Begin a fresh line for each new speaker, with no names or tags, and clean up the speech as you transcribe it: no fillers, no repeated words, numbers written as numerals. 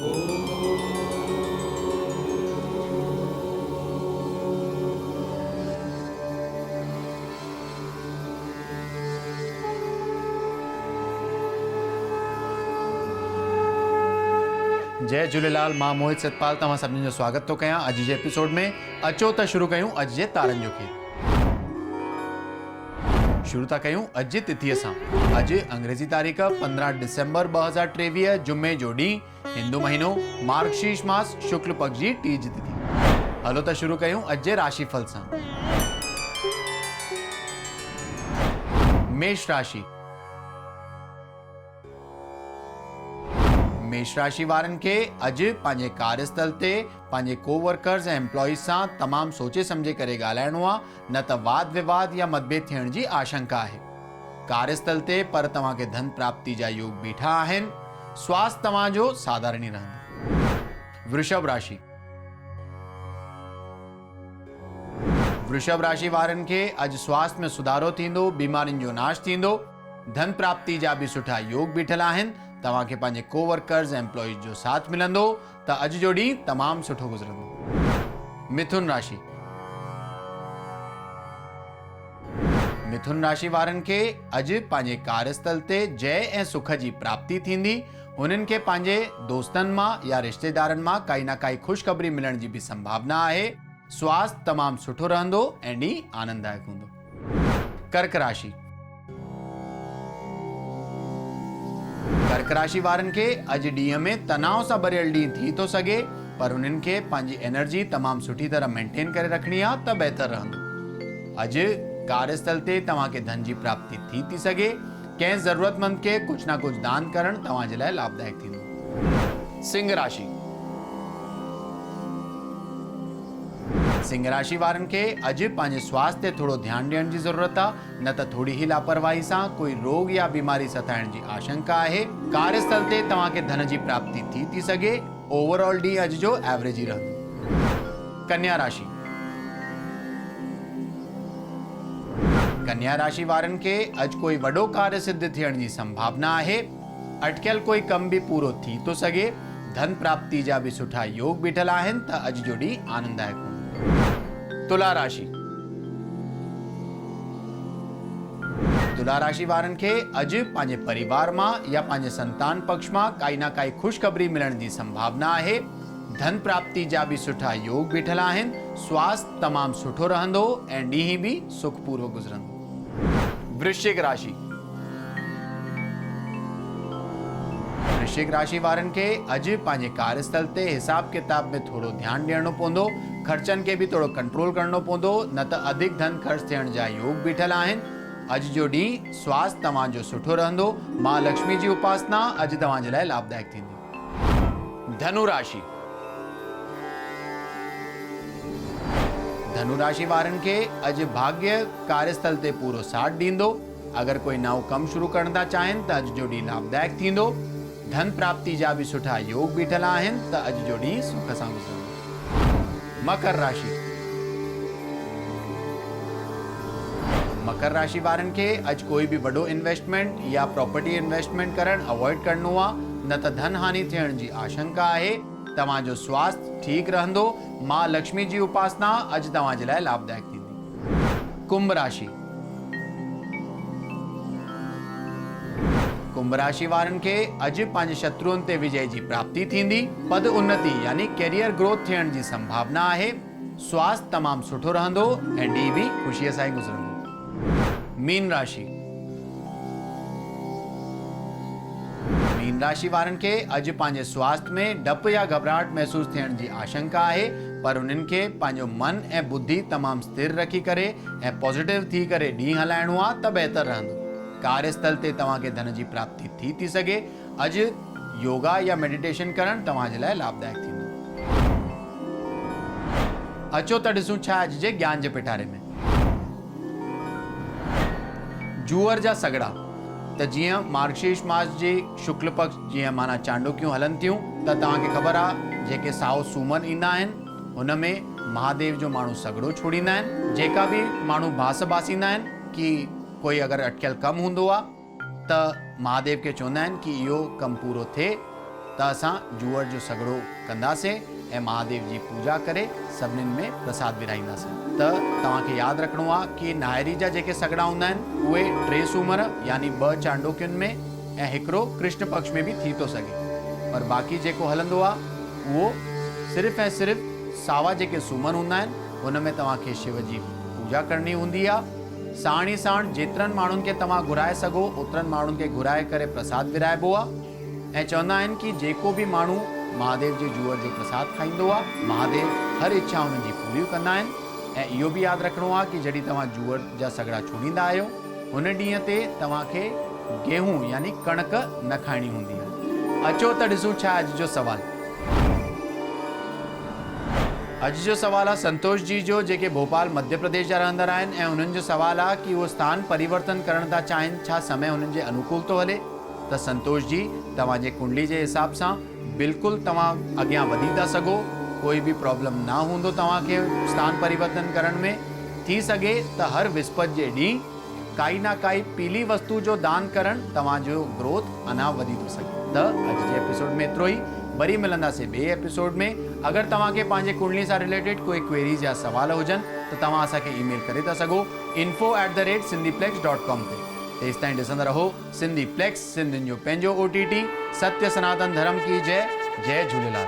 जय झूलेलाल। मां मोहित सतपाल तव्हां सभिनी जो स्वागत थो कयां अॼु जे एपिसोड में। अचो त शुरू कयूं अॼु जे तारनि जो खेल। शुरू था कयूं अॼु जी तिथीअ सां। अॼु अंग्रेज़ी तारीख़ 15 डिसेंबर 2023 जुमे जो ॾींहुं, हिंदू महीनो मार्गशीर्ष मास शुक्ल पक्ष जी टीज तिथि। हलो त शुरू कयूं अॼु जे राशिफल सां। मेष राशि। मेष राशि वारनि खे अॼु पंहिंजे कार्यस्थल ते पंहिंजे कोवर्कर्स ऐं एम्प्लॉइज सां तमामु सोचे सम्झे करे ॻाल्हाइणो आहे, न त वाद विवाद या मतभेद थियण जी आशंका आहे। कार्यस्थल ते पर तव्हांखे धन प्राप्ति जा योग बीठा आहिनि। स्वास्थ्य तव्हांजो साधारण ई रहंदो। वृषभ राशि। वृषभ राशि वारनि खे अॼु स्वास्थ्य में सुधारो थींदो, बीमारियुनि जो नाश थींदो। धन प्राप्ति जा बि सुठा योग बीठल आहिनि। तव्हांखे पंहिंजे कोवर्कर्स ऐं एम्प्लॉइज जो साथ मिलंदो त अॼु जो ॾींहुं तमामु सुठो गुज़रंदो। मिथुन राशि। मिथुन राशि वारनि खे अॼु पंहिंजे कार्यस्थल ते जय ऐं सुख जी प्राप्ति थींदी। हुननि खे पंहिंजे दोस्तनि मां या रिश्तेदारनि मां काई न काई ख़ुशख़बरी मिलण जी बि संभावना आहे। स्वास्थ्य तमामु सुठो रहंदो ऐं ॾींहुं आनंददायक हूंदो। कर्क राशि। कर्क राशि वारनि खे अॼु ॾींहं में तनाव सां भरियल ॾींहुं थी थो सघे, पर हुननि खे पंहिंजी एनर्जी तमामु सुठी तरह मेंटेन करे रखणी आहे त बहितर रहंदो। अॼु कार्यस्थल ते तव्हांखे धन जी प्राप्ति थी सघे। कंहिं ज़रूरतमंद खे कुझु न कुझु दान करणु तव्हांजे लाइ लाभदायक थींदो। सिंह राशि। सिंह राशि वारनि खे अॼु पंहिंजे स्वास्थ्य ते थोरो ध्यानु ॾियण जी ज़रूरत आहे, न त थोरी ही लापरवाही सां कोई रोग या बीमारी सताइण जी आशंका आहे। कार्यस्थल ते तव्हांखे धन जी प्राप्ति थी सघे। ओवरऑल ॾींहुं अॼु जो एवरेज ई रहंदो। कन्या राशि। कन्या राशि वारनि खे अॼु कोई वॾो कार्य सिद्ध थियण जी संभावना आहे। अटकियल कोई कम बि पूरो थी थो सघे। धन प्राप्ति जा बि सुठा योग बीठल आहिनि त अॼु जो ॾींहुं आनंददायक हूंदो। तुला राशि। तुला राशि वारनि खे अॼु पंहिंजे परिवार मां या पंहिंजे संतान पक्ष मां काई न काई ख़ुशख़बरी मिलण जी संभावना आहे। धन प्राप्ति जा बि सुठा योग बीठल आहिनि। स्वास्थ्य तमामु सुठो रहंदो ऐं ॾींहुं बि सुखपूर्वक गुज़रंदो। वृश्चिक राशि। वृश्चिक राशि वारनि खे अॼु पंहिंजे कार्यस्थल ते हिसाब किताब में थोरो ध्यानु ॾियणो पवंदो। ख़र्चनि खे बि थोरो कंट्रोल करणो पवंदो, न त अधिक धन ख़र्च थियण जा योग बीठल आहिनि। अॼु जो ॾींहुं स्वास्थ्य तव्हांजो सुठो रहंदो। मां लक्ष्मी जी उपासना अॼु तव्हांजे लाइ लाभदायक थींदी। धनु राशि। धनु राशि वारनि खे अॼु भाग्य कार्यस्थल ते पूरो साथ ॾींदो। अगरि कोई नओं कमु शुरू करण था चाहिनि त अॼु जो ॾींहुं लाभदायक थींदो। धन प्राप्ति जा बि सुठा योग बीठल आहिनि त अॼु जो ॾींहुं सुख सां गुज़रंदो। मकर राशि। मकर राशि वारनि खे अॼु कोई बि वॾो इन्वेस्टमेंट या प्रॉपर्टी इन्वेस्टमेंट करणु अवॉइड करणो आहे, न त धन हानि थियण जी आशंका आहे। तव्हांजो स्वास्थ्य ठीकु रहंदो। मां लक्ष्मी जी उपासना अॼु तव्हांजे लाइ लाभदायक थींदी। कुंभ राशि। कुंभ राशि वारनि खे अॼु पंहिंजे शत्रुअनि ते विजय जी प्राप्ति थींदी। पद उन्नति यानी कैरियर ग्रोथ थियण जी संभावना आहे। स्वास्थ्य तमामु सुठो रहंदो ऐं ॾींहुं बि ख़ुशीअ सां ई गुज़रंदो। मीन राशि। मीन राशि वारनि खे अॼु पंहिंजे स्वास्थ्य में डपु या घबराहट महसूस थियण जी आशंका आहे, पर उन्हनि खे पंहिंजो मन ऐं बुद्धि तमामु स्थिर रखी करे ऐं पॉजिटिव थी करे ॾींहुं हलाइणो आहे त बहितर रहंदो। कार्यस्थल ते तव्हांखे धन जी प्राप्ति थी सघे। अॼु योगा या मेडिटेशन करणु तव्हांजे लाइ लाभदायक थींदो। अचो त ॾिसूं छा अॼु जे ज्ञान जे पिटारे में। जूअर जा सगड़ा त जीअं मार्गशीर्ष मास जी शुक्ल पक्ष जीअं माना चांडोकियूं हलन थियूं त तव्हांखे ख़बर आहे जेके साओ सूमन ईंदा आहिनि हुन में महादेव जो माण्हू सगड़ो छोड़ींदा आहिनि। जेका बि माण्हू बास बासींदा आहिनि कि कोई अगरि अटकियल कमु हूंदो आहे त महादेव खे चवंदा आहिनि कि इहो कमु पूरो थिए त असां जूअर जो सॻड़ो कंदासीं ऐं महादेव जी पूजा करे सभिनीनि में प्रसाद विराईंदासीं। त तव्हांखे यादि रखिणो आहे कि नाहिरी जा जेके सॻड़ा हूंदा आहिनि उहे 3 सूमर यानी 2 चांडोकियुनि में ऐं हिकिड़ो कृष्ण पक्ष में बि थी थो सघे, पर बाक़ी जेको हलंदो आहे उहो सिर्फ़ु ऐं सिर्फ़ु सावा जेके सूमर हूंदा आहिनि हुन में तव्हांखे शिव जी पूजा करणी हूंदी आहे। साण ई साण जेतिरनि माण्हुनि खे तव्हां घुराए सघो ओतिरनि माण्हुनि खे घुराए करे प्रसाद विराइबो आहे ऐं चवंदा आहिनि कि जेको बि माण्हू महादेव जे जूअर जो प्रसाद खाईंदो आहे महादेव हर इच्छा हुननि जी पूरियूं कंदा आहिनि। ऐं इहो बि यादि रखिणो आहे कि जॾहिं तव्हां जूअर जा सॻड़ा छोड़ींदा आहियो हुन ॾींहं ते तव्हांखे गेहूं यानी कणक न खाइणी हूंदी आहे। अचो त ॾिसूं छा अॼु जो सवाल। अॼु जो सवाल आहे संतोष जी जो, जेके भोपाल मध्य प्रदेश जा रहंदड़ आहिनि ऐं उन्हनि जो सवाल आहे कि उहो स्थान परिवर्तन करण था चाहिनि, छा समय उन्हनि जे अनुकूल थो हले? त संतोष जी तव्हांजे कुंडली जे हिसाब सां बिल्कुलु तव्हां अॻियां वधी था सघो, कोई बि प्रॉब्लम न हूंदो तव्हांखे स्थान परिवर्तन करण में। थी सघे त हर विस्पति जे ॾींहुं काई ना काई पीली वस्तु जो दान करणु तव्हांजो ग्रोथ अञा वधी थो सघे। त अॼु जे एपिसोड में एतिरो ई, वरी मिलंदासीं ॿिए एपिसोड में। अगरि तव्हांखे पंहिंजे कुंडली सां रिलेटेड कोई क्वेरीज या सवाल हुजनि त तव्हां असांखे ईमेल करे था सघो info@sindhiplex.com ते। तेसि ताईं ॾिसंदा रहो सिंधी प्लेक्स, सिंधियुनि जो पंहिंजो OTT। सत्य सनातन धर्म की जय। जय झूलेलाल।